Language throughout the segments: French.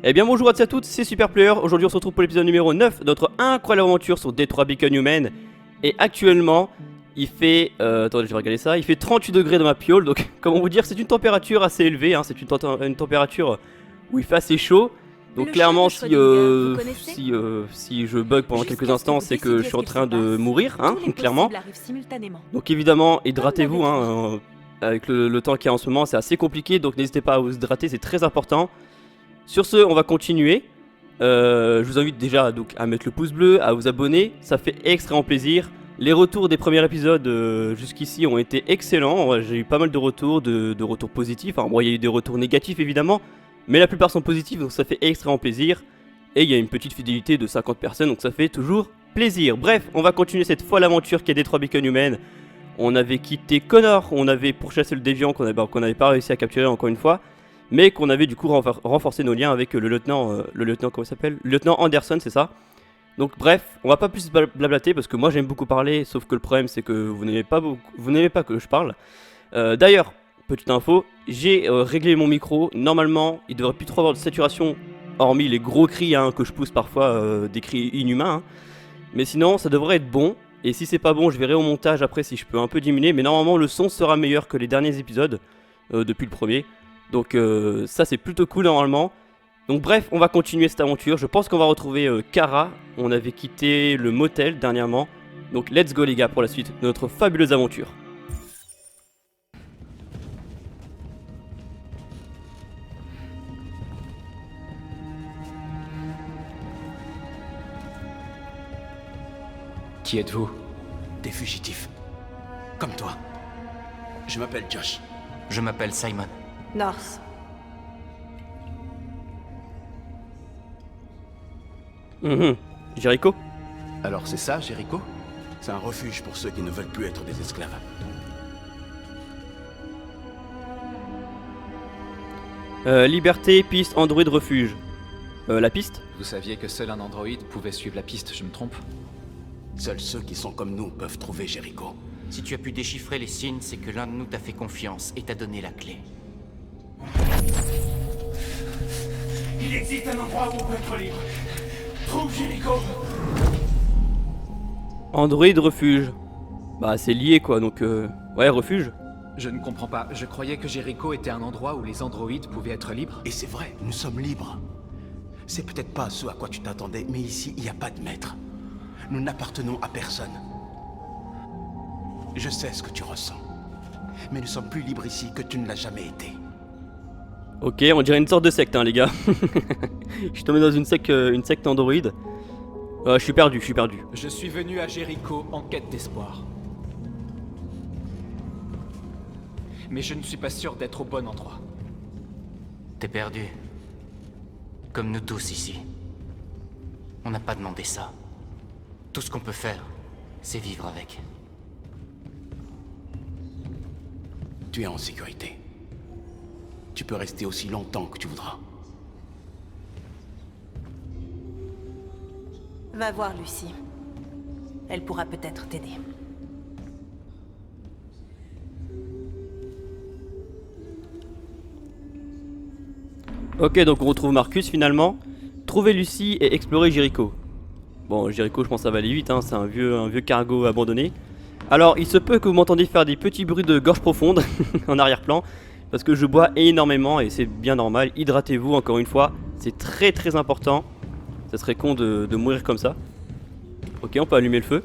Eh bien bonjour à tous et à toutes, c'est Superplayer. Aujourd'hui on se retrouve pour l'épisode numéro 9 de notre incroyable aventure sur Detroit Become Human. Et actuellement, il fait... attendez, je vais regarder ça. Il fait 38 degrés dans ma piole, donc comment vous dire, c'est une température assez élevée, hein. C'est une température où il fait assez chaud. Donc Le clairement, chef de Schrödinger, vous connaissez si je bug pendant quelques Jusqu'à ce instants, vous c'est que décidiez je suis en ce qu'il train se de passe, mourir, hein, tous les clairement. possibles arrivent simultanément. Donc évidemment, hydratez-vous, Comme hein, avec le temps qu'il y a en ce moment, c'est assez compliqué, donc n'hésitez pas à vous hydrater, c'est très important. Sur ce, on va continuer. Je vous invite déjà donc, à mettre le pouce bleu, à vous abonner, ça fait extrêmement plaisir. Les retours des premiers épisodes jusqu'ici ont été excellents, j'ai eu pas mal de retours, de retours positifs. Enfin, bon, il y a eu des retours négatifs évidemment, mais la plupart sont positifs, donc ça fait extrêmement plaisir. Et il y a une petite fidélité de 50 personnes, donc ça fait toujours plaisir. Bref, on va continuer cette folle aventure qui est Detroit Become Human. On avait quitté Connor, on avait pourchassé le déviant qu'on n'avait pas réussi à capturer encore une fois, mais qu'on avait du coup renforcé nos liens avec le lieutenant comment il s'appelle, le lieutenant Anderson, c'est ça. Donc bref, on va pas plus blablater parce que moi j'aime beaucoup parler, sauf que le problème c'est que vous n'aimez pas que je parle. D'ailleurs, petite info, j'ai réglé mon micro. Normalement, il devrait plus trop avoir de saturation, hormis les gros cris hein, que je pousse parfois, des cris inhumains. Hein. Mais sinon, ça devrait être bon. Et si c'est pas bon, je verrai au montage après si je peux un peu diminuer. Mais normalement, le son sera meilleur que les derniers épisodes depuis le premier. Donc ça, c'est plutôt cool normalement. Donc bref, on va continuer cette aventure. Je pense qu'on va retrouver Kara. On avait quitté le motel dernièrement. Donc let's go les gars pour la suite de notre fabuleuse aventure. Qui êtes-vous? Des fugitifs. Comme toi. Je m'appelle Josh. Je m'appelle Simon. North. Jericho. Alors c'est ça, Jericho? C'est un refuge pour ceux qui ne veulent plus être des esclaves. Liberté, piste, Android, refuge. La piste? Vous saviez que seul un androïde pouvait suivre la piste, je me trompe? Seuls ceux qui sont comme nous peuvent trouver Jericho. Si tu as pu déchiffrer les signes, c'est que l'un de nous t'a fait confiance et t'a donné la clé. Il existe un endroit où on peut être libre. Trouve Jericho. Android, refuge. Bah c'est lié quoi, donc ouais, refuge. Je ne comprends pas. Je croyais que Jericho était un endroit où les androïdes pouvaient être libres. Et c'est vrai, nous sommes libres. C'est peut-être pas ce à quoi tu t'attendais, mais ici, il n'y a pas de maître. Nous n'appartenons à personne. Je sais ce que tu ressens. Mais nous sommes plus libres ici que tu ne l'as jamais été. Ok, on dirait une sorte de secte hein les gars. Je suis tombé dans une secte Android. Je suis perdu. Je suis venu à Jericho en quête d'espoir. Mais je ne suis pas sûr d'être au bon endroit. T'es perdu. Comme nous tous ici. On n'a pas demandé ça. Tout ce qu'on peut faire, c'est vivre avec. Tu es en sécurité. Tu peux rester aussi longtemps que tu voudras. Va voir Lucie. Elle pourra peut-être t'aider. Ok, donc on retrouve Marcus finalement. Trouver Lucie et explorer Jericho. Bon, Jericho, je pense que ça va aller vite, hein, c'est un vieux cargo abandonné. Alors, il se peut que vous m'entendiez faire des petits bruits de gorge profonde en arrière-plan, parce que je bois énormément et c'est bien normal. Hydratez-vous encore une fois, c'est très très important. Ça serait con de mourir comme ça. Ok, on peut allumer le feu,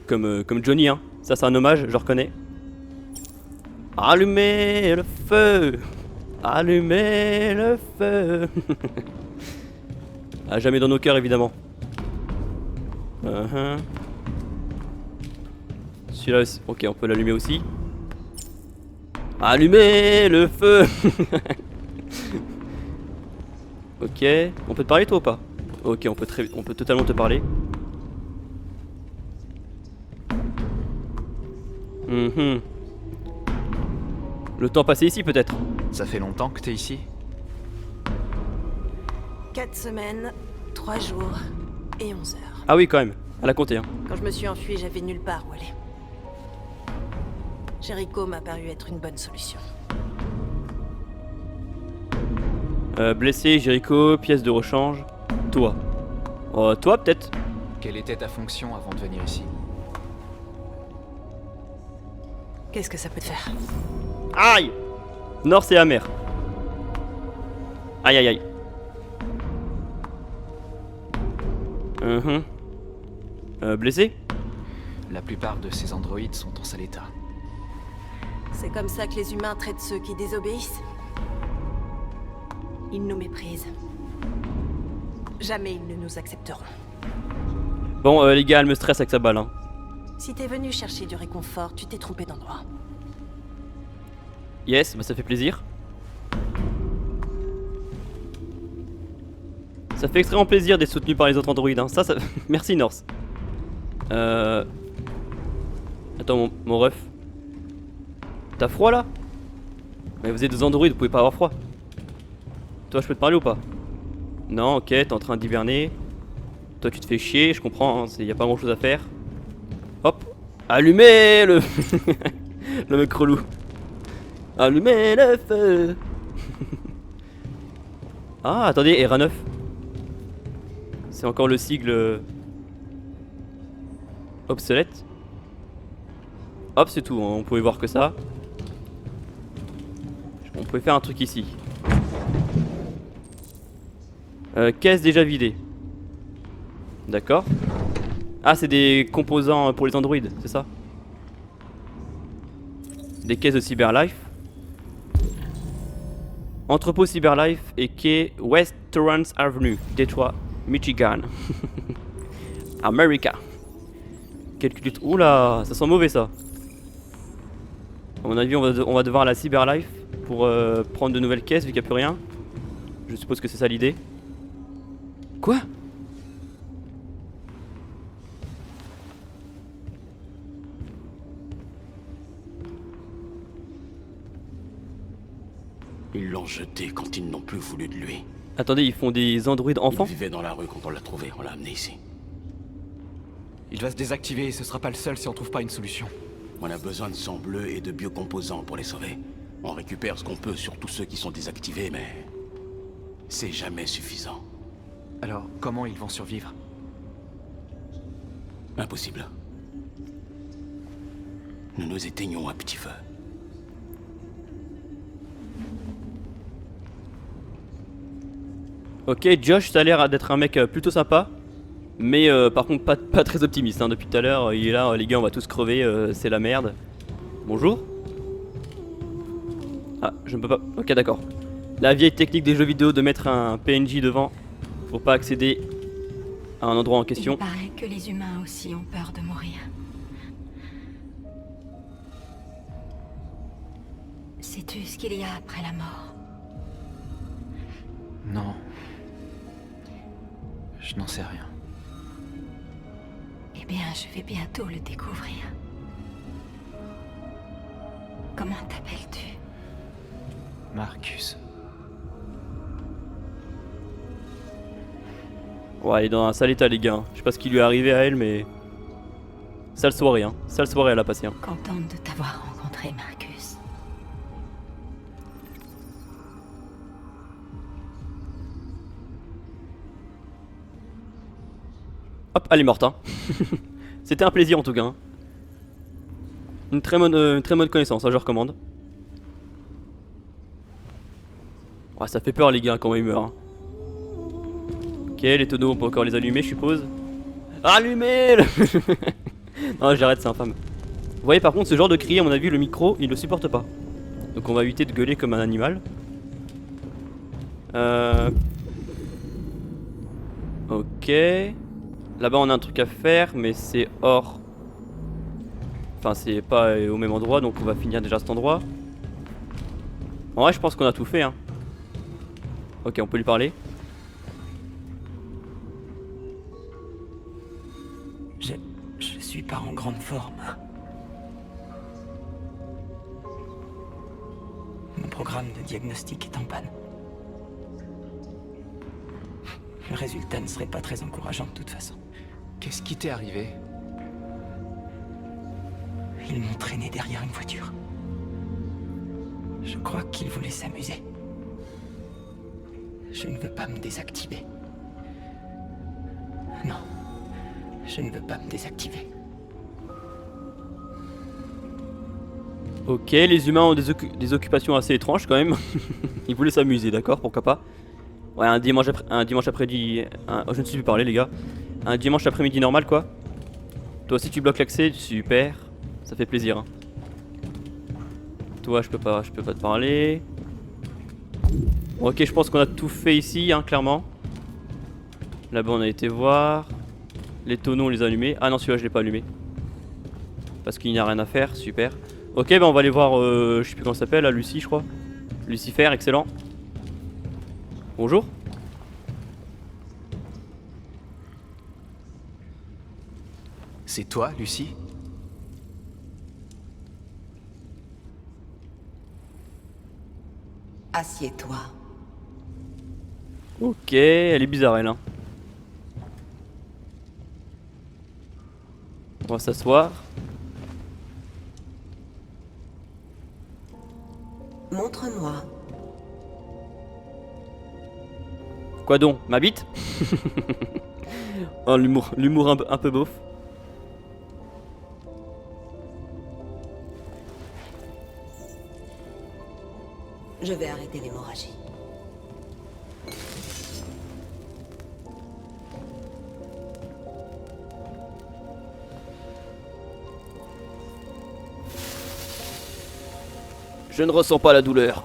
comme Johnny, hein. Ça c'est un hommage, je reconnais. Allumez le feu, allumez le feu. Ah, jamais dans nos cœurs évidemment. Celui-là, ok, on peut l'allumer aussi. Allumez le feu. Ok, on peut te parler toi ou pas? Ok, on peut totalement te parler. Le temps passé ici peut-être. Ça fait longtemps que t'es ici? 4 semaines, 3 jours et 11 heures. Ah oui quand même, à la compter hein. Quand je me suis enfuie, j'avais nulle part où aller. Jericho m'a paru être une bonne solution. Blessé, Jericho, pièce de rechange. Toi. Toi peut-être. Quelle était ta fonction avant de venir ici? Qu'est-ce que ça peut te faire? Aïe. Nord c'est amer. Aïe aïe aïe. Blessé? La plupart de ces androïdes sont en sale état. C'est comme ça que les humains traitent ceux qui désobéissent. Ils nous méprisent. Jamais ils ne nous accepteront. Bon les gars, elle me stresse avec sa balle hein. Si t'es venu chercher du réconfort, tu t'es trompé d'endroit. Yes, bah ça fait plaisir. Ça fait extrêmement plaisir d'être soutenu par les autres androïdes hein. Ça... Merci Norse. Attends mon ref. T'as froid là? Mais vous êtes des androïdes, vous pouvez pas avoir froid. Toi je peux te parler ou pas? Non, ok, t'es en train d'hiberner. Toi tu te fais chier, je comprends, hein, y a pas grand chose à faire. Hop, allumez le... le mec relou. Allumez le feu. Ah attendez, ERA 9. C'est encore le sigle... obsolète. Hop c'est tout, on pouvait voir que ça. On pouvait faire un truc ici. Caisse déjà vidée. D'accord. Ah c'est des composants pour les androïdes, c'est ça? Des caisses de Cyberlife. Entrepôt Cyberlife et quai West Torrance Avenue, Detroit, Michigan. America. Calcul... Oula, ça sent mauvais ça. À mon avis on va devoir la Cyberlife pour prendre de nouvelles caisses vu qu'il n'y a plus rien. Je suppose que c'est ça l'idée. Quoi? Ils l'ont jeté quand ils n'ont plus voulu de lui. Attendez, ils font des androïdes enfants? Il vivait dans la rue quand on l'a trouvé, on l'a amené ici. Il va se désactiver et ce sera pas le seul si on trouve pas une solution. On a besoin de sang bleu et de biocomposants pour les sauver. On récupère ce qu'on peut sur tous ceux qui sont désactivés, mais... c'est jamais suffisant. Alors, comment ils vont survivre? Impossible. Nous nous éteignons à petit feu. Ok, Josh, ça a l'air d'être un mec plutôt sympa. Mais par contre pas très optimiste hein. Depuis tout à l'heure, il est là, les gars on va tous crever, c'est la merde. Bonjour. Ah, je ne peux pas... Ok d'accord. La vieille technique des jeux vidéo de mettre un PNJ devant pour pas accéder à un endroit en question. Il paraît que les humains aussi ont peur de mourir. Sais-tu ce qu'il y a après la mort? Non. Je n'en sais rien. Eh bien, je vais bientôt le découvrir. Comment t'appelles-tu? Marcus. Ouais, elle est dans un sale état les gars. Je sais pas ce qui lui est arrivé à elle mais... Sale soirée hein. Sale soirée elle a passé hein. Contente de t'avoir rencontré, Marcus. Hop, elle est morte hein. C'était un plaisir en tout cas hein. Une très bonne connaissance, hein, je recommande. Ouais, ça fait peur les gars quand il meurt hein. Ok, les tonneaux on peut encore les allumer je suppose. Allumez le... Non j'arrête, c'est infâme. Vous voyez par contre ce genre de cri à mon avis le micro il le supporte pas. Donc on va éviter de gueuler comme un animal. Ok. Là-bas on a un truc à faire mais c'est hors. Enfin c'est pas au même endroit donc on va finir déjà cet endroit. En vrai je pense qu'on a tout fait hein. Ok on peut lui parler. Je suis pas en grande forme. Mon programme de diagnostic est en panne. Le résultat ne serait pas très encourageant de toute façon. Qu'est-ce qui t'est arrivé? Ils m'ont traîné derrière une voiture. Je crois qu'ils voulaient s'amuser. Je ne veux pas me désactiver. Non, je ne veux pas me désactiver. Ok, les humains ont des occupations assez étranges quand même. Ils voulaient s'amuser, d'accord, pourquoi pas. Ouais, un dimanche après-midi... Oh, je ne sais plus parler les gars. Un dimanche après-midi normal quoi. Toi aussi tu bloques l'accès, super. Ça fait plaisir hein. Toi je peux pas te parler. Bon, ok, je pense qu'on a tout fait ici hein, clairement. Là-bas on a été voir. Les tonneaux on les a allumés. Ah non, celui-là je l'ai pas allumé. Parce qu'il n'y a rien à faire, super. Ok, bah on va aller voir, je sais plus comment ça s'appelle, là, Lucie je crois. Lucifer, excellent. Bonjour. C'est toi, Lucie? Assieds-toi. Ok, elle est bizarre elle hein. On va s'asseoir. Montre-moi. Quoi donc, ma bite? Oh, l'humour un peu beauf. Je vais arrêter l'hémorragie. Je ne ressens pas la douleur.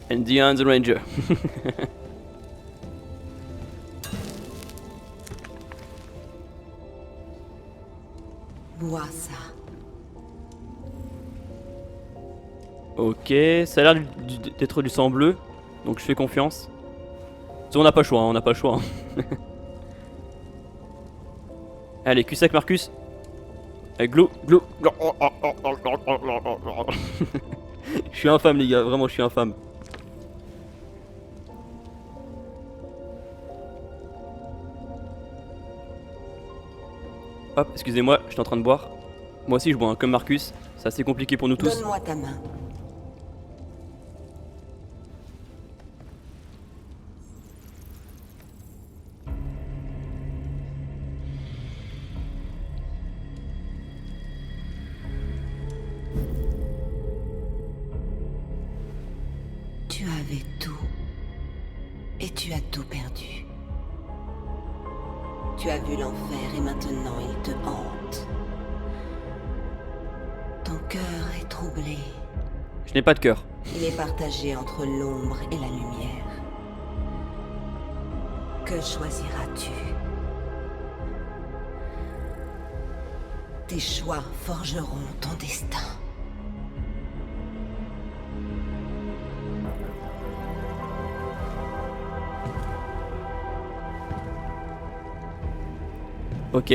Indian the Ranger. Bois ça. Ok, ça a l'air d'être du sang bleu. Donc je fais confiance. On n'a pas le choix, hein, on n'a pas le choix. Hein. Allez, cul sec Marcus. Allez, glou, glou. Je suis infâme les gars, vraiment je suis infâme. Hop, excusez-moi, j'étais en train de boire. Moi aussi je bois, hein, comme Marcus. C'est assez compliqué pour nous tous. Donne-moi ta main. Tu avais tout. Et tu as tout perdu. Tu as vu l'enfer et maintenant il te hante. Ton cœur est troublé. Je n'ai pas de cœur. Il est partagé entre l'ombre et la lumière. Que choisiras-tu? Tes choix forgeront ton destin. Ok.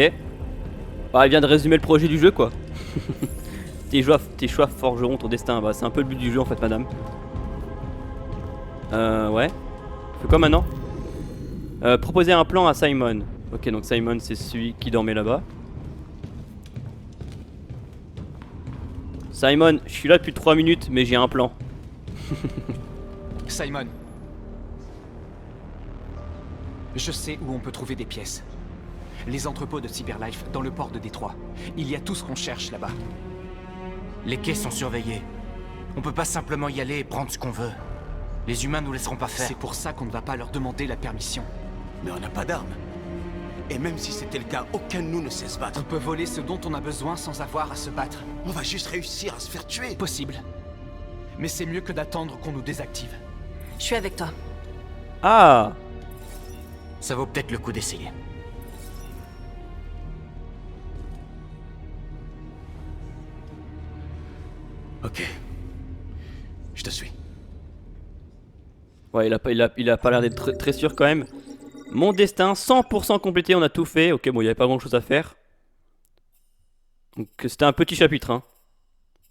Bah, il vient de résumer le projet du jeu quoi. tes choix forgeront ton destin. Bah, c'est un peu le but du jeu en fait, madame. Ouais. Fais quoi maintenant? Proposer un plan à Simon. Ok, donc Simon, c'est celui qui dormait là-bas. Simon, je suis là depuis 3 minutes, mais j'ai un plan. Simon. Je sais où on peut trouver des pièces. Les entrepôts de Cyberlife dans le port de Détroit. Il y a tout ce qu'on cherche là-bas. Les quais sont surveillés. On peut pas simplement y aller et prendre ce qu'on veut. Les humains nous laisseront pas faire. C'est pour ça qu'on ne va pas leur demander la permission. Mais on n'a pas d'armes. Et même si c'était le cas, aucun de nous ne sait se battre. On peut voler ce dont on a besoin sans avoir à se battre. On va juste réussir à se faire tuer. Possible. Mais c'est mieux que d'attendre qu'on nous désactive. Je suis avec toi. Ah! Ça vaut peut-être le coup d'essayer. Ok. Je te suis. Ouais, il a pas l'air d'être très sûr quand même. Mon destin, 100% complété, on a tout fait. Ok, bon, il n'y avait pas grand chose à faire. Donc c'était un petit chapitre, hein.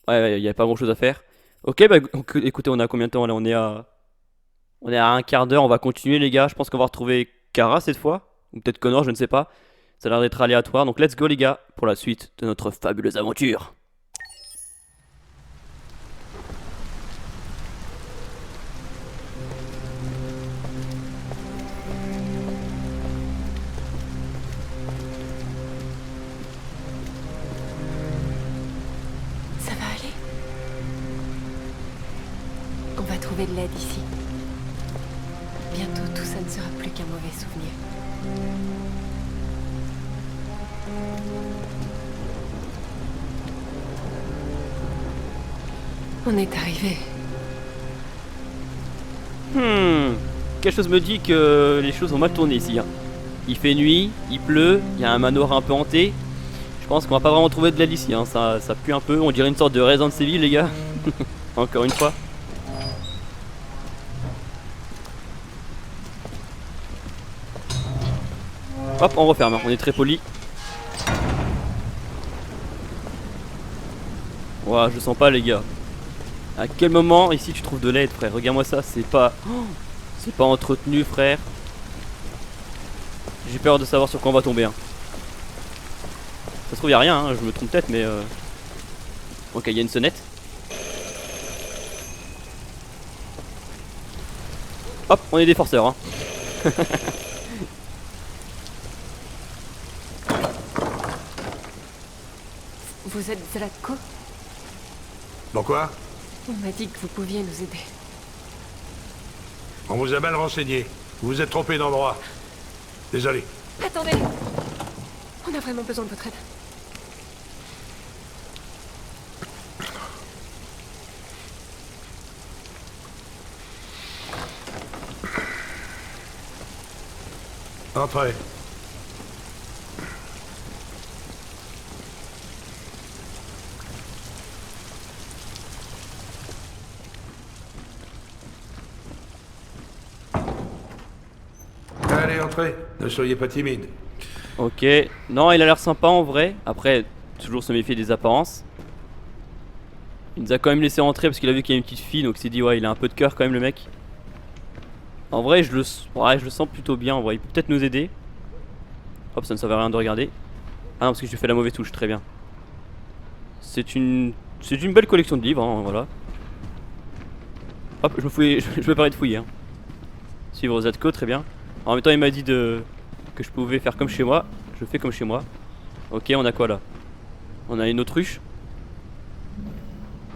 Ouais, il n'y avait pas grand chose à faire. Ok, bah écoutez, on a combien de temps là? On est à un quart d'heure, on va continuer les gars. Je pense qu'on va retrouver Kara cette fois. Ou peut-être Connor, je ne sais pas. Ça a l'air d'être aléatoire. Donc let's go les gars, pour la suite de notre fabuleuse aventure. On va trouver de l'aide ici. Bientôt, tout ça ne sera plus qu'un mauvais souvenir. On est arrivé. Quelque chose me dit que les choses ont mal tourné ici. Hein. Il fait nuit, il pleut, il y a un manoir un peu hanté. Je pense qu'on va pas vraiment trouver de l'aide ici. Hein. Ça pue un peu. On dirait une sorte de Resident Evil, les gars. Encore une fois. Hop, on referme. Hein. On est très poli. Ouah, je sens pas, les gars. À quel moment ici tu trouves de l'aide, frère? Regarde-moi ça, c'est pas... c'est pas entretenu, frère. J'ai peur de savoir sur quoi on va tomber. Hein. Ça se trouve, y a rien, hein. Je me trompe peut-être, mais... Ok, il y a une sonnette. Hop, on est des forceurs. Hein. Vous êtes Zlatko? Pourquoi? On m'a dit que vous pouviez nous aider. On vous a mal renseigné. Vous vous êtes trompé d'endroit. Désolé. Attendez! On a vraiment besoin de votre aide. Entrez. Allez, entrez. Ne soyez pas timide. Ok, non, il a l'air sympa en vrai. Après, toujours se méfier des apparences. Il nous a quand même laissé rentrer parce qu'il a vu qu'il y a une petite fille, donc il s'est dit, ouais, il a un peu de cœur quand même, le mec. En vrai, je le sens plutôt bien. En vrai, il peut peut-être nous aider. Hop, ça ne servait à rien de regarder. Ah non, parce que j'ai fait la mauvaise touche, très bien. C'est une belle collection de livres, hein, voilà. Hop, je me permets de fouiller. Hein. Suivre Zlatko, très bien. En même temps, il m'a dit que je pouvais faire comme chez moi. Je fais comme chez moi. Ok, on a quoi là? On a une autruche.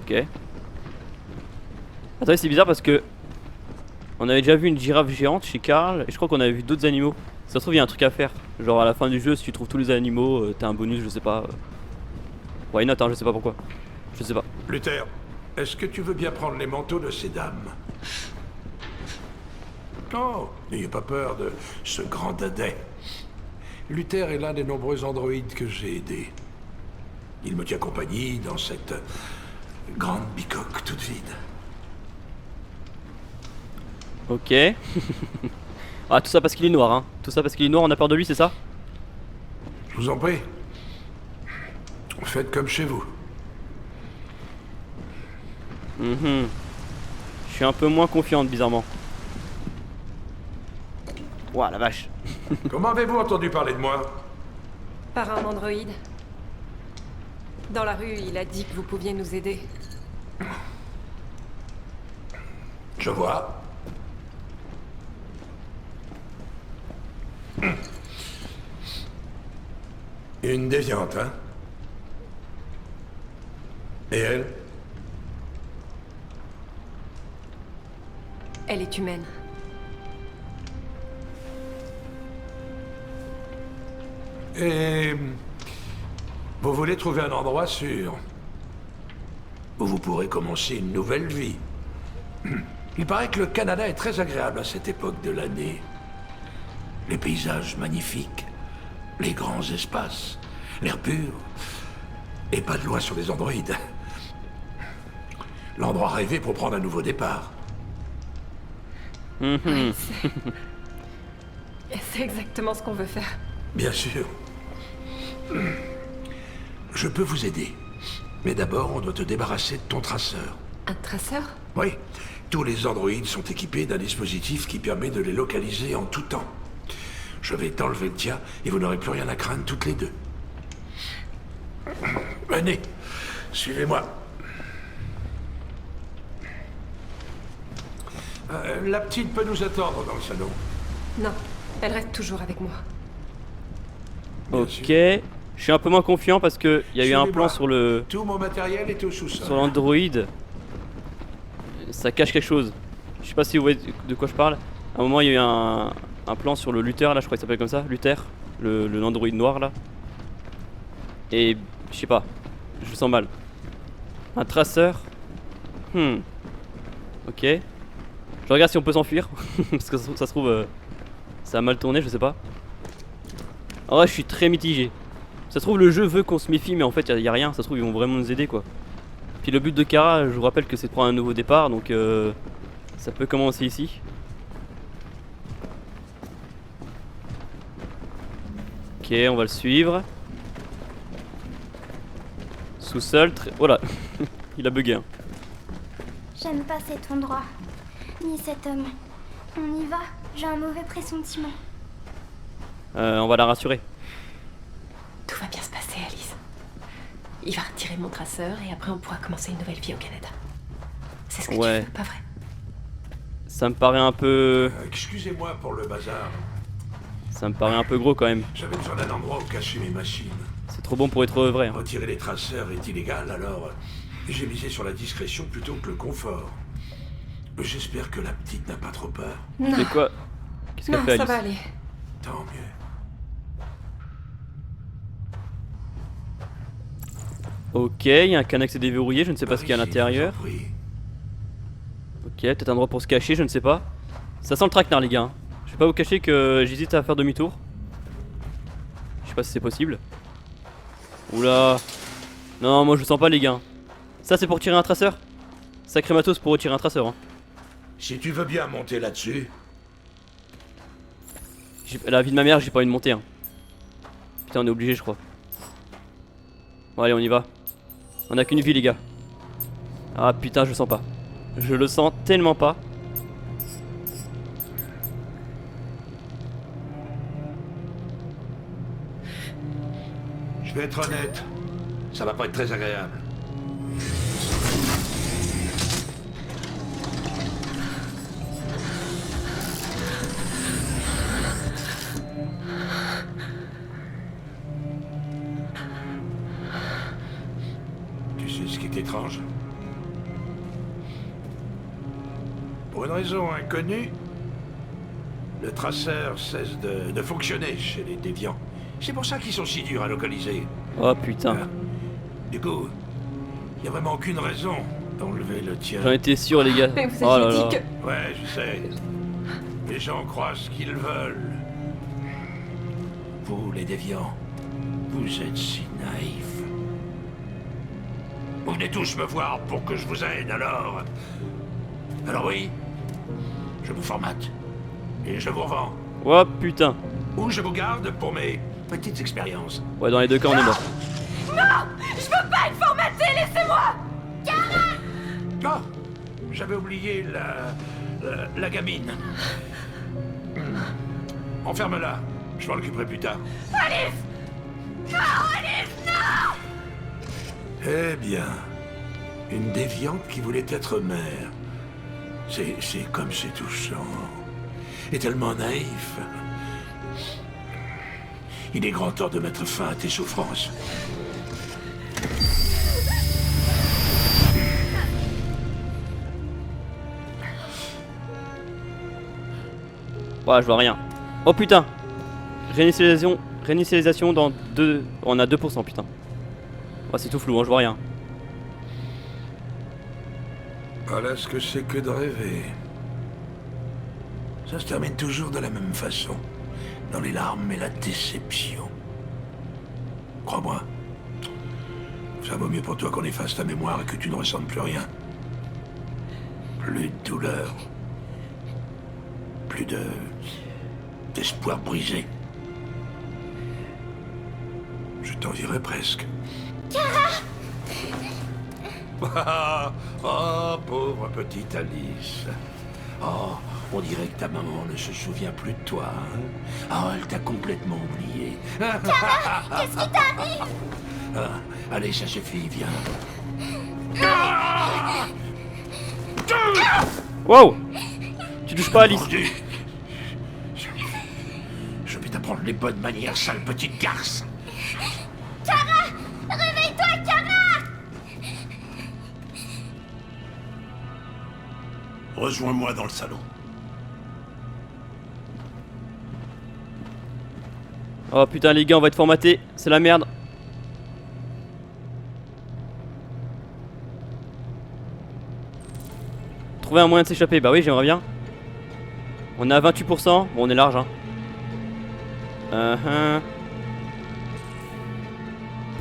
Ok. Attendez, c'est bizarre parce que on avait déjà vu une girafe géante chez Karl et je crois qu'on avait vu d'autres animaux. Ça se trouve, il y a un truc à faire. Genre à la fin du jeu, si tu trouves tous les animaux, t'as un bonus, je sais pas. Why not, hein, je sais pas pourquoi. Je sais pas. Luther, est-ce que tu veux bien prendre les manteaux de ces dames? Oh, n'ayez pas peur de ce grand dadais. Luther est l'un des nombreux androïdes que j'ai aidés. Il me tient compagnie dans cette grande bicoque toute vide. Ok. Ah, tout ça parce qu'il est noir, hein. Tout ça parce qu'il est noir, on a peur de lui, c'est ça? Je vous en prie. Faites comme chez vous. Je suis un peu moins confiante, bizarrement. Ouah, la vache. Comment avez-vous entendu parler de moi? Par un androïde. Dans la rue, il a dit que vous pouviez nous aider. Je vois. Une déviante, hein? Et elle? Elle est humaine. Et... vous voulez trouver un endroit sûr où vous pourrez commencer une nouvelle vie. Il paraît que le Canada est très agréable à cette époque de l'année. Les paysages magnifiques, les grands espaces, l'air pur, et pas de loi sur les androïdes. L'endroit rêvé pour prendre un nouveau départ. Ouais, c'est exactement ce qu'on veut faire. Bien sûr. Je peux vous aider. Mais d'abord, on doit te débarrasser de ton traceur. Un traceur? Oui. Tous les androïdes sont équipés d'un dispositif qui permet de les localiser en tout temps. Je vais t'enlever le tien et vous n'aurez plus rien à craindre toutes les deux. Venez, suivez-moi. La petite peut nous attendre dans le salon. Non, elle reste toujours avec moi. Ok. Je suis un peu moins confiant parce que il y a eu un plan sur le... Tout mon matériel est au sous-sol. Sur l'Android. ça cache quelque chose. Je sais pas si vous voyez de quoi je parle. À un moment il y a eu un plan sur le Luther là, je crois qu'il s'appelle comme ça, Luther, le android noir là. Et je sais pas, je le sens mal. Un traceur. Ok. Je regarde si on peut s'enfuir. Parce que ça se trouve ça a mal tourné, je sais pas. En vrai je suis très mitigé. Ça se trouve le jeu veut qu'on se méfie mais en fait y a rien, ça se trouve ils vont vraiment nous aider quoi. Puis le but de Kara, je vous rappelle que c'est de prendre un nouveau départ donc ça peut commencer ici. Ok, on va le suivre. Sous-sol, oh là, il a bugué. Hein. J'aime pas cet endroit, ni cet homme. On y va, j'ai un mauvais pressentiment. On va la rassurer. Tout va bien se passer, Alice. Il va retirer mon traceur et après on pourra commencer une nouvelle vie au Canada. C'est ce que tu veux, pas vrai? Ça me paraît un peu... Excusez-moi pour le bazar. Ça me paraît un peu gros quand même. J'avais besoin d'un endroit où cacher mes machines. C'est trop bon pour être vrai. Hein. Retirer les traceurs est illégal, alors j'ai misé sur la discrétion plutôt que le confort. J'espère que la petite n'a pas trop peur. Non. C'est quoi? Qu'est-ce qu'elle fait, Alice? Ça va aller. Tant mieux. Ok, il y a un cannex déverrouillé, je ne sais pas ce qu'il y a à l'intérieur. Ok, peut-être un endroit pour se cacher, je ne sais pas. Ça sent le traquenard les gars. Hein. Je vais pas vous cacher que j'hésite à faire demi-tour. Je sais pas si c'est possible. Oula. Non, moi je sens pas les gars. Ça c'est pour tirer un traceur? Sacré matos pour retirer un traceur. Hein. Si tu veux bien monter là-dessus. La vie de ma mère, j'ai pas envie de monter. Hein. Putain, on est obligé, je crois. Bon, allez, on y va. On a qu'une vie, les gars. Ah putain, je le sens pas. Je le sens tellement pas. Je vais être honnête. Ça va pas être très agréable. Tu sais ce qui est étrange? Pour une raison inconnue, le traceur cesse de fonctionner chez les déviants. C'est pour ça qu'ils sont si durs à localiser. Oh putain. Du coup, il y a vraiment aucune raison d'enlever le tien. J'en étais sûr les gars. Mais vous Oh là aviez là. dit que... Ouais, je sais. Les gens croient ce qu'ils veulent. Vous, les déviants, vous êtes si naïfs. Vous venez tous me voir pour que je vous aide, alors... Alors oui, je vous formate. Et je vous revends. Oh putain. Ou je vous garde pour mes petites expériences. Ouais, dans les deux cas on est mort. Non! Je veux pas être formaté, laissez-moi! Ah! J'avais oublié la gamine. Enferme-la. Je m'en occuperai plus tard. Alice! Non, Alice, non! Eh bien, une déviante qui voulait être mère. C'est comme c'est touchant. Et tellement naïf. Il est grand temps de mettre fin à tes souffrances. Ouais, je vois rien. Oh putain. Réinitialisation dans 2... On a 2% putain. Oh, c'est tout flou, hein, je vois rien. Voilà ce que c'est que de rêver. Ça se termine toujours de la même façon. Dans les larmes et la déception. Crois-moi. Ça vaut mieux pour toi qu'on efface ta mémoire et que tu ne ressentes plus rien. Plus de douleur. Plus d'espoir brisé. Je t'envierais presque. Oh, pauvre petite Alice. Oh, on dirait que ta maman ne se souvient plus de toi. Hein? Oh, elle t'a complètement oublié. Qu'est-ce qui t'arrive? Allez, ça suffit, viens. Wow. Tu touches pas Alice. Je vais t'apprendre les bonnes manières, sale petite garce. Kara! Réveille-toi, Kara! Rejoins-moi dans le salon. Oh putain les gars, on va être formaté, c'est la merde. Trouver un moyen de s'échapper, bah oui j'aimerais bien. On est à 28%, bon on est large hein.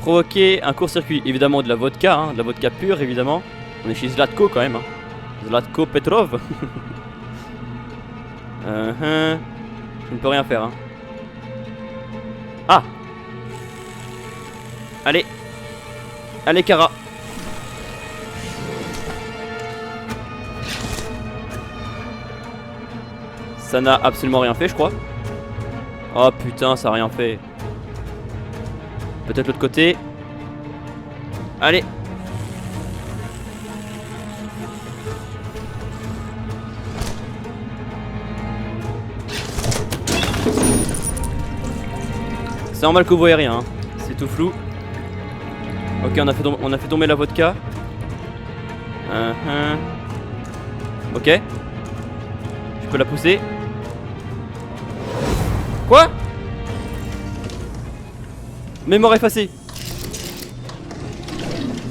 Provoquer un court-circuit, évidemment de la vodka, hein, de la vodka pure évidemment. On est chez Zlatko quand même hein. Zlatko Petrov. Je ne peux rien faire hein. Ah. Allez. Allez Kara. Ça n'a absolument rien fait je crois. Oh putain ça a rien fait. Peut-être l'autre côté. Allez. C'est normal que vous voyez rien hein. C'est tout flou. Ok on a fait tomber la vodka. Ok. Je peux la pousser. Quoi? Mémoire effacée.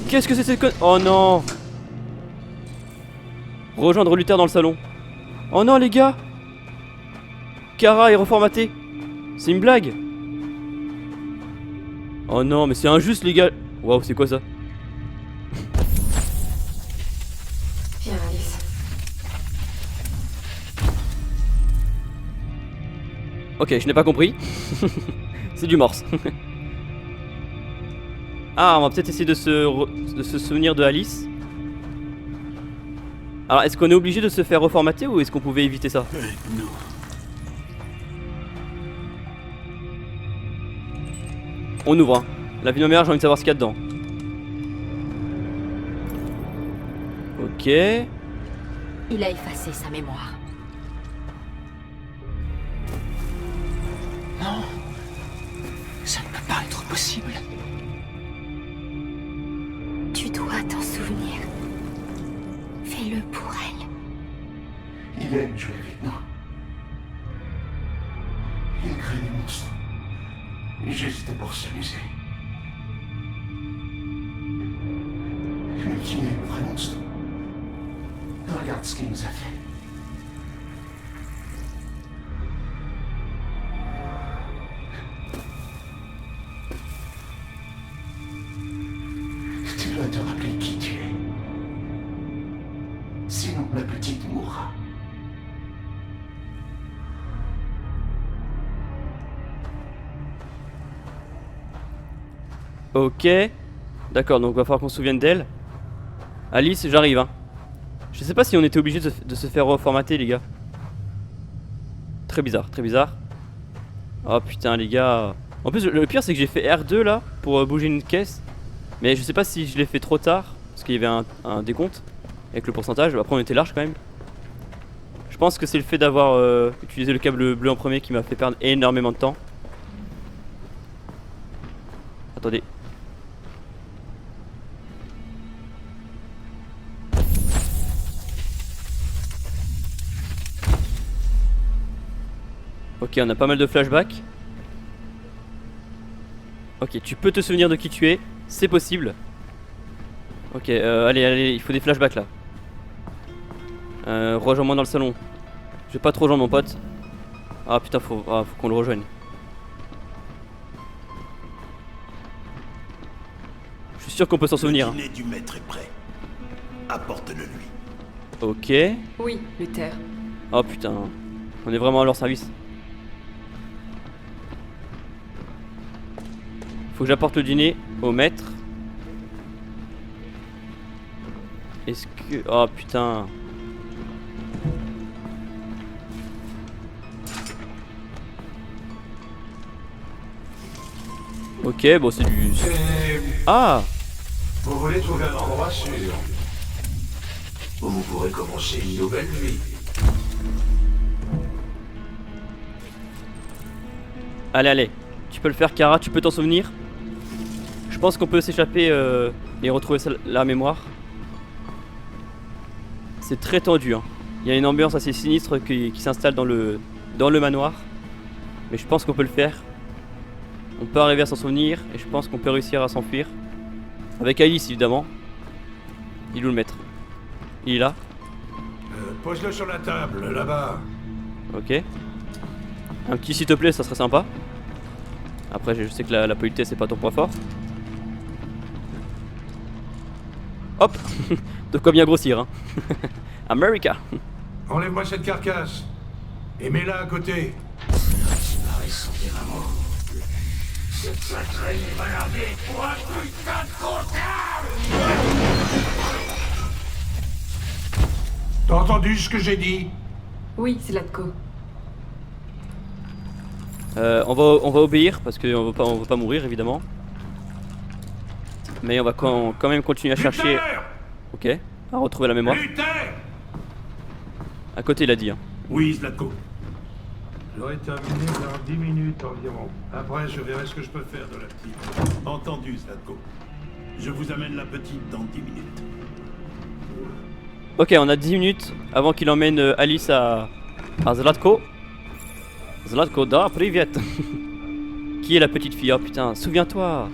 Qu'est-ce que c'est cette Oh non. Rejoindre Luther dans le salon. Oh non les gars. Kara est reformatée. C'est une blague. Oh non mais c'est injuste les gars. Waouh c'est quoi ça? Viens Alice. Ok je n'ai pas compris. C'est du morse. Ah on va peut-être essayer de se souvenir de Alice. Alors est-ce qu'on est obligé de se faire reformater ou est-ce qu'on pouvait éviter ça? Non. On ouvre hein. La vie de ma mère j'ai envie de savoir ce qu'il y a dedans. Ok. Il a effacé sa mémoire. Non. Ça ne peut pas être possible. Tu dois t'en souvenir. Fais-le pour elle. Il aime jouer avec nous. Il crée des monstres. Juste pour s'amuser. Mais qui est le vrai monstre? Regarde ce qu'il nous a fait. Tu dois te rappeler qui tu es. Sinon la petite mourra. Ok. D'accord, donc va falloir qu'on se souvienne d'elle. Alice, j'arrive hein. Je sais pas si on était obligé de se faire reformater les gars. Très bizarre, très bizarre. Oh putain les gars. En plus le pire c'est que j'ai fait R2 là pour bouger une caisse. Mais je sais pas si je l'ai fait trop tard. Parce qu'il y avait un décompte avec le pourcentage. Après on était large quand même. Je pense que c'est le fait d'avoir utilisé le câble bleu en premier qui m'a fait perdre énormément de temps. Attendez. Ok, on a pas mal de flashbacks. Ok, tu peux te souvenir de qui tu es, c'est possible. Ok, allez, il faut des flashbacks là. Rejoins-moi dans le salon. Je vais pas trop rejoindre mon pote. Ah putain, faut qu'on le rejoigne. Je suis sûr qu'on peut s'en souvenir. Le dîner du maître est prêt. Apporte-le lui. Ok. Oui, Luther. Oh putain, on est vraiment à leur service. Faut que j'apporte le dîner au maître. Est-ce que... Oh putain. Ok, bon c'est du... Ah. Vous voulez trouver un endroit sûr où vous pourrez commencer une nouvelle vie. Allez, allez. Tu peux le faire, Kara, tu peux t'en souvenir. Je pense qu'on peut s'échapper et retrouver la mémoire. C'est très tendu, hein. Il y a une ambiance assez sinistre qui s'installe dans le manoir. Mais je pense qu'on peut le faire. On peut arriver à s'en souvenir et je pense qu'on peut réussir à s'enfuir. Avec Alice évidemment. Il est où le maître? Il est là. Pose-le sur la table, là-bas. Ok. Un petit s'il te plaît, ça serait sympa. Après je sais que la politesse c'est pas ton point fort. Hop. De quoi bien grossir hein. America. Enlève-moi cette carcasse. Et mets-la à côté. Cette sacrée baladée pour un putain de comptable. T'as entendu ce que j'ai dit? Oui, Zlatko. On va obéir parce qu'on veut pas mourir évidemment. Mais on va quand même continuer à chercher. Ok, à retrouver la mémoire. À côté il a dit hein. Oui, Zlatko. J'aurai terminé dans 10 minutes environ. Après, je verrai ce que je peux faire de la petite. Entendu, Zlatko. Je vous amène la petite dans 10 minutes. Ok, on a 10 minutes avant qu'il emmène Alice à Zlatko. Zlatko, da, privet. Qui est la petite fille? Oh putain, souviens-toi.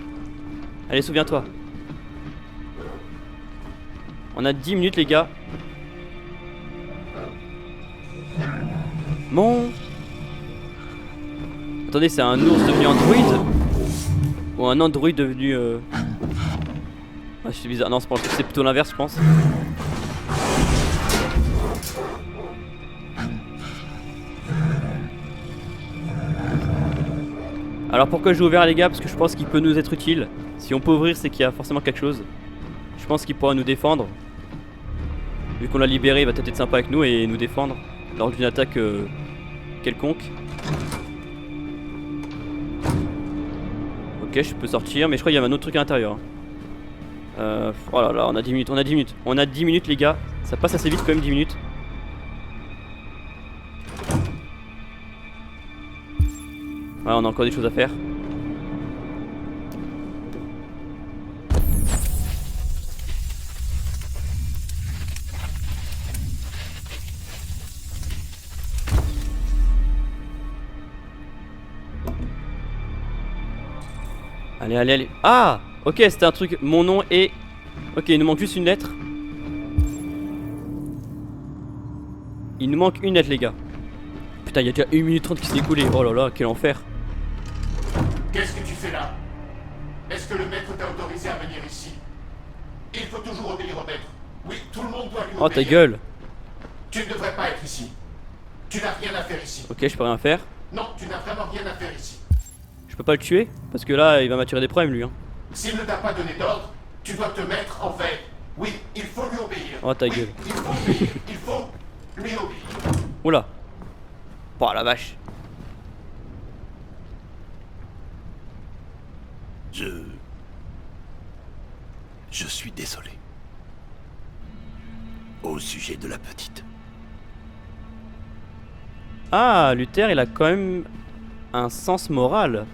Allez, souviens-toi. On a 10 minutes les gars. Mon... Attendez, c'est un ours devenu android? Ou un android devenu... Ah, c'est bizarre. Non, c'est plutôt l'inverse je pense. Alors pourquoi j'ai ouvert les gars? Parce que je pense qu'il peut nous être utile. Si on peut ouvrir c'est qu'il y a forcément quelque chose. Je pense qu'il pourra nous défendre. Vu qu'on l'a libéré il va peut-être être sympa avec nous et nous défendre lors d'une attaque quelconque. Ok, je peux sortir mais je crois qu'il y avait un autre truc à l'intérieur. Oh là là, on a 10 minutes, on a 10 minutes. On a 10 minutes les gars. Ça passe assez vite quand même 10 minutes. Ouais, on a encore des choses à faire. Allez, allez, allez. Ah! Ok, c'était un truc. Mon nom est... Ok, il nous manque juste une lettre. Il nous manque une lettre, les gars. Putain, il y a déjà 1 minute 30 qui s'est écoulée. Oh là là, quel enfer. Qu'est-ce que tu fais là? Est-ce que le maître t'a autorisé à venir ici? Il faut toujours obéir au maître. Oui, tout le monde doit lui obéir. Oh, ta gueule. Tu ne devrais pas être ici. Tu n'as rien à faire ici. Ok, je peux rien faire. Non, tu n'as vraiment rien à faire ici. Je peux pas le tuer parce que là il va m'attirer des problèmes lui hein. S'il ne t'a pas donné d'ordre, tu dois te mettre en veille. Oui, il faut lui obéir. Oh ta gueule. Il faut obéir, il faut lui obéir. Oula. Oh la vache. Je suis désolé. Au sujet de la petite. Ah, Luther il a quand même un sens moral.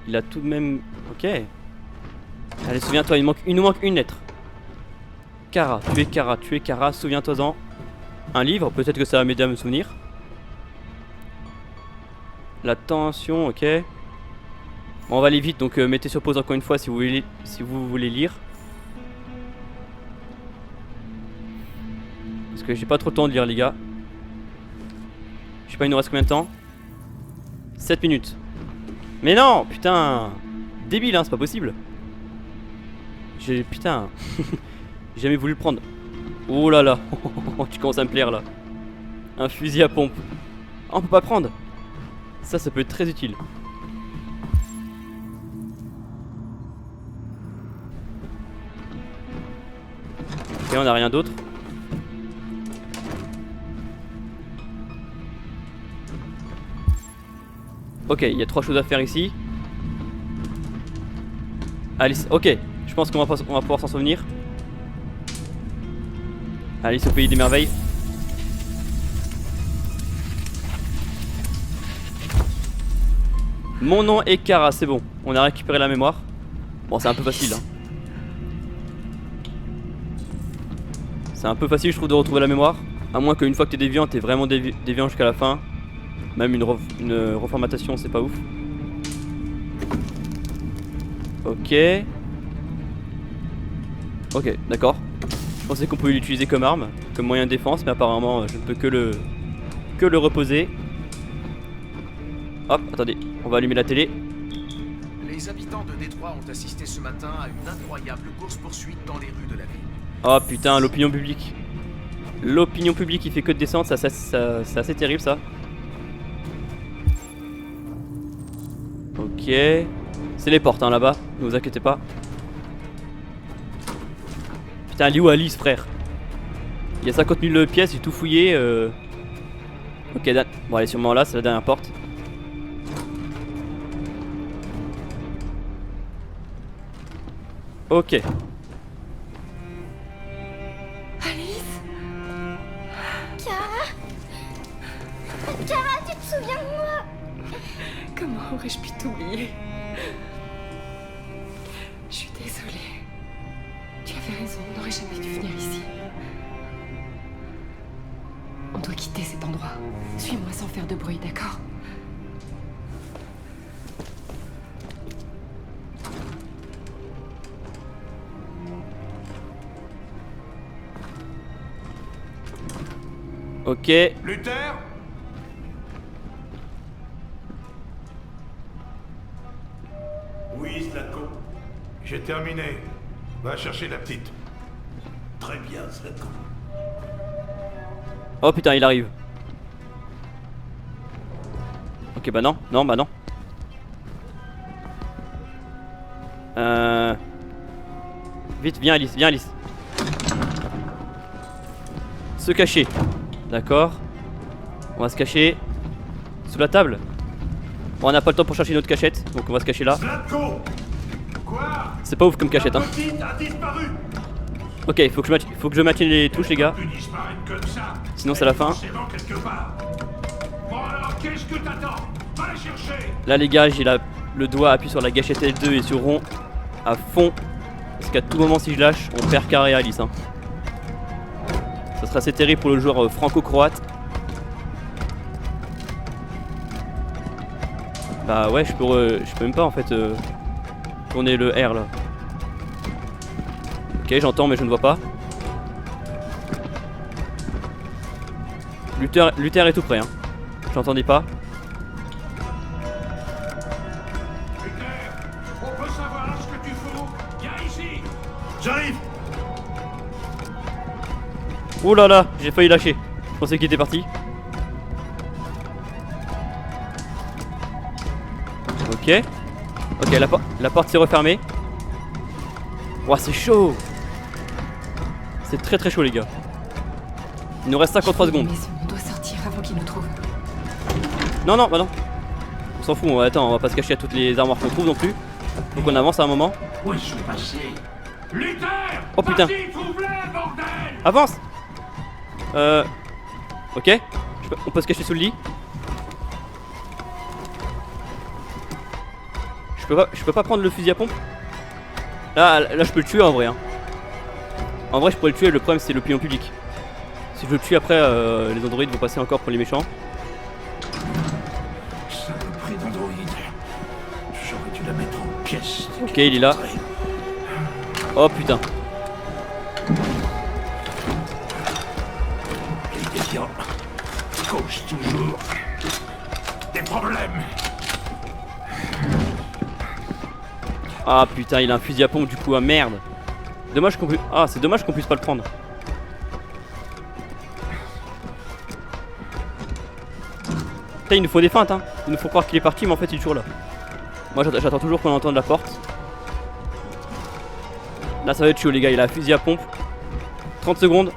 Il a tout de même... Ok. Allez, souviens-toi, il nous manque une lettre. Kara, tu es Kara, souviens-toi-en. Un livre, peut-être que ça va m'aider à me souvenir. La tension, ok. Bon, on va aller vite, donc mettez sur pause encore une fois si vous voulez lire. Parce que j'ai pas trop le temps de lire les gars. Je sais pas, il nous reste combien de temps? 7 minutes. Mais non, putain. Débile hein, c'est pas possible. Putain. J'ai jamais voulu le prendre. Oh là là. Tu commences à me plaire là. Un fusil à pompe. Ah, on peut pas prendre. Ça peut être très utile. Ok, on a rien d'autre. Ok, il y a 3 choses à faire ici. Alice, ok, je pense qu'on va pouvoir s'en souvenir. Alice au pays des merveilles. Mon nom est Kara, c'est bon. On a récupéré la mémoire. Bon, c'est un peu facile. Hein. C'est un peu facile, je trouve, de retrouver la mémoire. À moins qu'une fois que t'es déviant, t'es vraiment déviant jusqu'à la fin. Même une reformatation, c'est pas ouf. Ok. Ok, d'accord. Je pensais qu'on pouvait l'utiliser comme arme, comme moyen de défense, mais apparemment je ne peux que le reposer. Hop, attendez, on va allumer la télé. Les habitants de Détroit ont assisté ce matin à une incroyable course-poursuite dans les rues de la ville. Oh putain, l'opinion publique. L'opinion publique qui fait que de descendre, c'est assez terrible ça. Ok. C'est les portes hein, là-bas, ne vous inquiétez pas. Putain, elle est où Alice, frère? Il y a 50 000 pièces, j'ai tout fouillé. Ok, bon, elle est sûrement là, c'est la dernière porte. Ok. Alice? Kara? Kara, tu te souviens de moi? Comment aurais-je pu t'oublier? Je suis désolée. Tu avais raison, on n'aurait jamais dû venir ici. On doit quitter cet endroit. Suis-moi sans faire de bruit, d'accord? Ok. Luther? Oui, Zlatko. J'ai terminé. Va chercher la petite. Très bien, Zlatko. Oh putain, il arrive. Ok, bah non, non, bah non. Vite, viens Alice, viens Alice. Se cacher. D'accord. On va se cacher sous la table. Bon, on n'a pas le temps pour chercher notre cachette, donc on va se cacher là. C'est pas ouf comme cachette, hein. Ok, faut que je maintienne les touches, les gars. Sinon, c'est la fin. Là, les gars, j'ai le doigt appuyé sur la gâchette L2 et sur rond à fond. Parce qu'à tout moment, si je lâche, on perd carré Alice, hein. Ça sera assez terrible pour le joueur franco-croate. Bah ouais, je peux même pas en fait tourner le R là. Ok, j'entends mais je ne vois pas. Luther est tout près, hein. J'entendais pas. On peut savoir ce que tu fous. Viens ici. J'arrive. Oh là là, j'ai failli lâcher. Je pensais qu'il était parti. Ok. Ok, la porte s'est refermée. Ouah, c'est chaud. C'est très très chaud les gars. Il nous reste 53 secondes. On doit sortir avant qu'ils nous trouvent. Non, non, bah non. On s'en fout, attends, on va pas se cacher à toutes les armoires qu'on trouve non plus. Faut qu'on avance à un moment. Où est-ce que je suis passé? Luther! Oh putain. Vas-y, trouve-les, bordel! Avance. Ok. On peut se cacher sous le lit. Je peux pas prendre le fusil à pompe. Là je peux le tuer en vrai, hein. En vrai je pourrais le tuer, le problème c'est l'opinion publique. Si je le tue après les androïdes vont passer encore pour les méchants. Saloperie d'androïde. J'aurais dû la mettre en pièces. Ok, il est là. Oh putain. Les déviants causent toujours des problèmes. Ah putain, il a un fusil à pompe du coup, ah merde. Dommage qu'on puisse... Ah, c'est dommage qu'on puisse pas le prendre. Putain, il nous faut des feintes, hein. Il nous faut croire qu'il est parti, mais en fait il est toujours là. Moi j'attends toujours qu'on entende la porte. Là ça va être chaud les gars, il a un fusil à pompe. 30 secondes.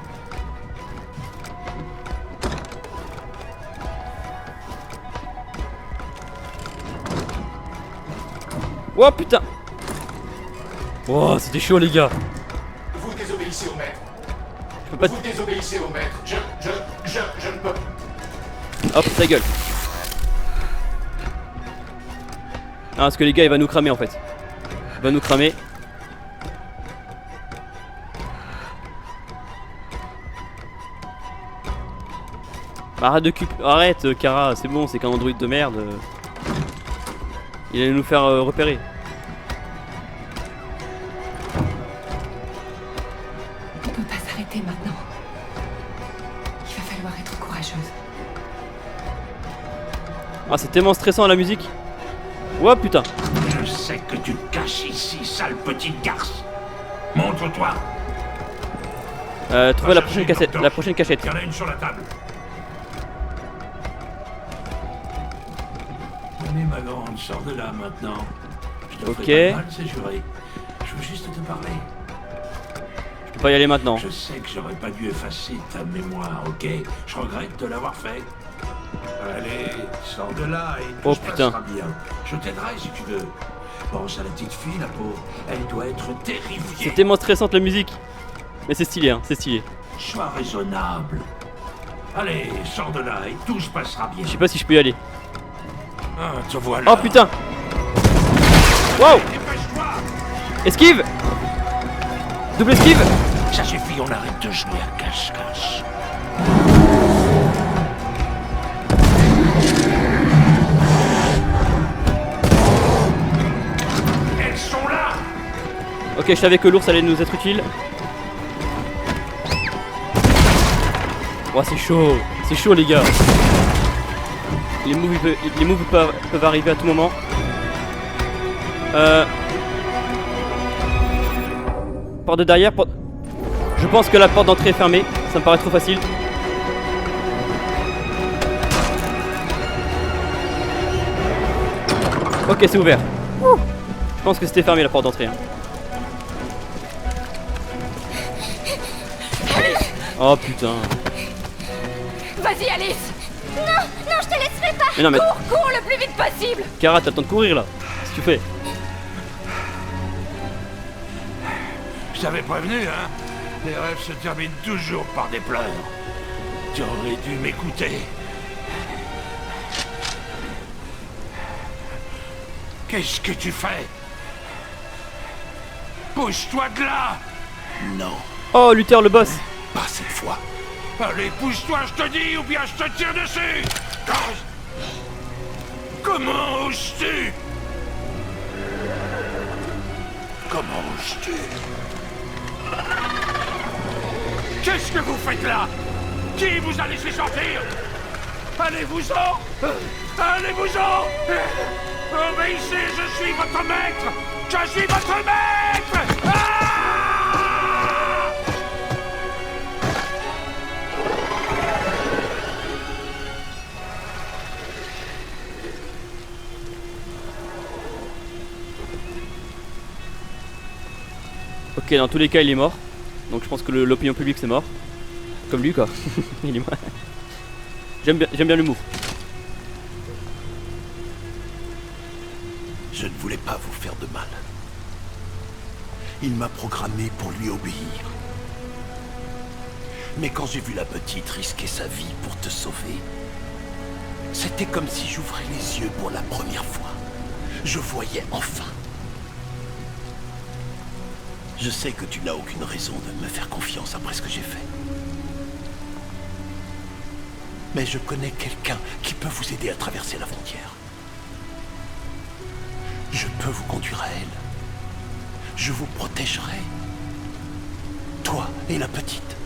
Oh putain. Oh, c'était chaud les gars. Vous désobéissez au maître. Je peux pas... Vous désobéissez au maître. Je ne peux... Hop, ta gueule. Ah, parce que les gars, il va nous cramer en fait. Il va nous cramer. Arrête de arrête, Kara, c'est bon, c'est qu'un androïde de merde. Il allait nous faire repérer. On peut pas s'arrêter maintenant. Il va falloir être courageuse. Ah, c'est tellement stressant la musique. Ouais, putain. Je sais que tu te caches ici, sale petite garce. Montre-toi. Trouvez la prochaine cassette, la prochaine cachette. Il y en a une sur la table. Venez, ma grande, sors de là maintenant. Je te ferai pas de mal, c'est juré. Je veux juste te parler. Je peux pas y aller maintenant. Je sais que j'aurais pas dû effacer ta mémoire, ok? Je regrette de l'avoir fait. Allez, sors de là et tout se passera bien. Je t'aiderai si tu veux. Pense à la petite fille, la pauvre. Elle doit être terrifiée. C'est tellement stressante la musique. Mais c'est stylé, hein, c'est stylé. Sois raisonnable. Allez, sors de là et tout se passera bien. Je sais pas si je peux y aller. Ah, te voilà. Oh putain. Wow. Esquive. Double esquive. Ça suffit, on arrête de jouer à cache-cache. Elles sont là. Ok, je savais que l'ours allait nous être utile. Oh, c'est chaud les gars. Les moves peuvent arriver à tout moment. Porte de derrière, je pense que la porte d'entrée est fermée, ça me paraît trop facile. Ok, c'est ouvert. Je pense que c'était fermé la porte d'entrée. Hein. Oh putain. Vas-y, Alice. Non, je te laisserai pas. Mais non, mais... Cours le plus vite possible. Kara, t'as le temps de courir là. Qu'est-ce que tu fais? Je t'avais prévenu, hein. Les rêves se terminent toujours par des pleurs. Tu aurais dû m'écouter. Qu'est-ce que tu fais? Pousse-toi de là. Non. Oh, Luther le boss. Pas cette fois. Allez, pousse-toi, je te dis, ou bien je te tire dessus. Comment oses-tu? Comment oses-tu? Qu'est-ce que vous faites là? Qui vous a laissé sortir? Allez-vous-en! Allez-vous-en! Obéissez, je suis votre maître! Je suis votre maître! Ah! Ok, dans tous les cas il est mort. Donc je pense que l'opinion publique c'est mort. Comme lui quoi. Il est mort. J'aime bien le move. Je ne voulais pas vous faire de mal. Il m'a programmé pour lui obéir. Mais quand j'ai vu la petite risquer sa vie pour te sauver, c'était comme si j'ouvrais les yeux pour la première fois. Je voyais enfin. Je sais que tu n'as aucune raison de me faire confiance après ce que j'ai fait. Mais je connais quelqu'un qui peut vous aider à traverser la frontière. Je peux vous conduire à elle. Je vous protégerai. Toi et la petite.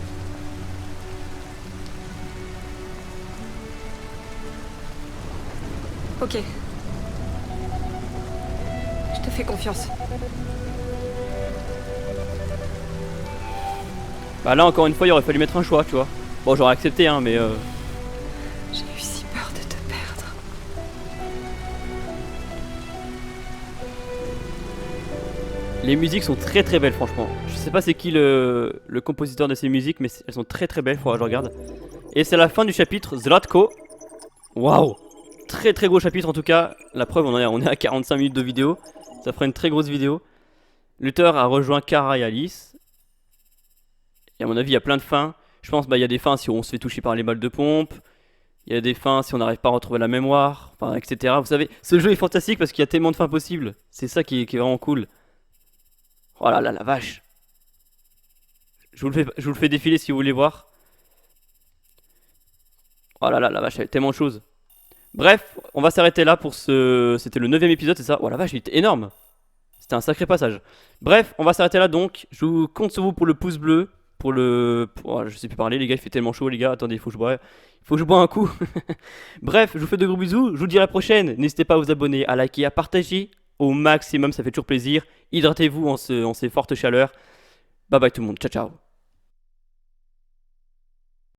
Ok. Je te fais confiance. Bah là encore une fois il aurait fallu mettre un choix tu vois. Bon j'aurais accepté hein mais J'ai eu si peur de te perdre. les musiques sont très très belles franchement. Je sais pas c'est qui le compositeur de ces musiques mais elles sont très très belles, faudra que je regarde. Et c'est la fin du chapitre Zlatko. Waouh. Très très gros chapitre en tout cas. La preuve on est à 45 minutes de vidéo. Ça fera une très grosse vidéo. Luther a rejoint Kara et Alice. Et à mon avis il y a plein de fins. Je pense bah il y a des fins si on se fait toucher par les balles de pompe. Il y a des fins si on n'arrive pas à retrouver la mémoire. Enfin etc. Vous savez ce jeu est fantastique parce qu'il y a tellement de fins possibles. C'est ça qui est vraiment cool. Oh là là la vache. Je vous le fais défiler si vous voulez voir. Oh là là, la vache, il y avait tellement de choses. Bref, on va s'arrêter là pour ce... C'était le 9ème épisode, c'est ça? Oh la vache, il était énorme. C'était un sacré passage. Bref, on va s'arrêter là donc. Je vous compte sur vous pour le pouce bleu. Oh, je sais plus parler les gars, il fait tellement chaud les gars. Attendez, il faut que je bois un coup. Bref, je vous fais de gros bisous. Je vous dis à la prochaine. N'hésitez pas à vous abonner, à liker, à partager au maximum, ça fait toujours plaisir. Hydratez-vous en ces fortes chaleurs. Bye bye tout le monde, ciao ciao.